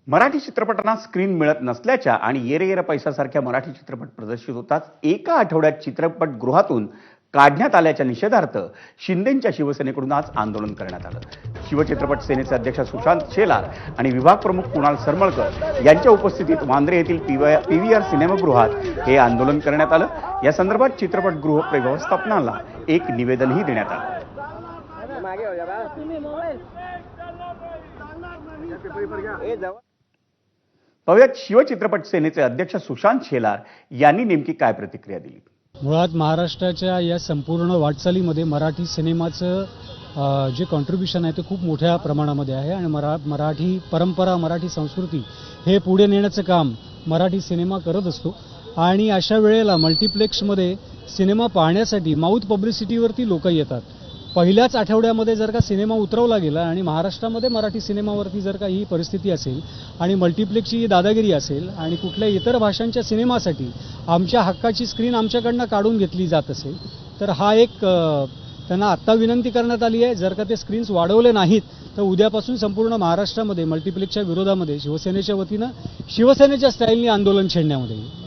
मराठी चित्रपटांना स्क्रीन मिळत नसल्याच्या आणि येरे येरे पैसासारख्या मराठी चित्रपट प्रदर्शित होताच एका आठवड्यात चित्रपटगृहातून काढण्यात आल्याच्या निषेधार्थ शिंदेंच्या शिवसेनेकडून आज आंदोलन करण्यात आलं। शिवचित्रपट सेनेचे अध्यक्ष सुशांत शेलार आणि विभाग प्रमुख कुणाल सरमळकर यांच्या उपस्थितीत वांद्रे येथील पीव्हीआर सिनेमागृहात हे आंदोलन करण्यात आलं। या संदर्भात चित्रपटगृह व्यवस्थापनाला एक निवेदनही देण्यात आलं। पाहुयात शिवचित्रपट सेनेचे अध्यक्ष सुशांत शेलार यांनी नेमकी काय प्रतिक्रिया दिली। मुळात महाराष्ट्राच्या या संपूर्ण वाटचालीमध्ये मराठी सिनेमाचं जे कॉन्ट्रिब्युशन आहे ते खूप मोठ्या प्रमाणामध्ये आहे आणि मराठी परंपरा, मराठी संस्कृती हे पुढे नेण्याचं काम मराठी सिनेमा करत असतो आणि अशा वेळेला मल्टिप्लेक्समध्ये सिनेमा पाहण्यासाठी माउथ पब्लिसिटीवरती लोक येतात। पहिल्याच आठवड्यामध्ये जर का सिनेमा उतरवला गेला आणि महाराष्ट्रामध्ये मराठी सिनेमावरती जर का ही परिस्थिती असेल आणि मल्टिप्लेक्सची दादागिरी असेल आणि कुठल्या इतर भाषांच्या सिनेमासाठी आमच्या हक्काची स्क्रीन आमच्याकडनं काढून घेतली जात असेल तर हा एक त्यांना आत्ता विनंती करण्यात आली आहे, जर का ते स्क्रीन्स वाढवले नाहीत तर उद्यापासून संपूर्ण महाराष्ट्रामध्ये मल्टिप्लेक्सच्या विरोधामध्ये शिवसेनेच्या वतीनं शिवसेनेच्या स्टाईलनी आंदोलन छेडण्यामध्ये येईल।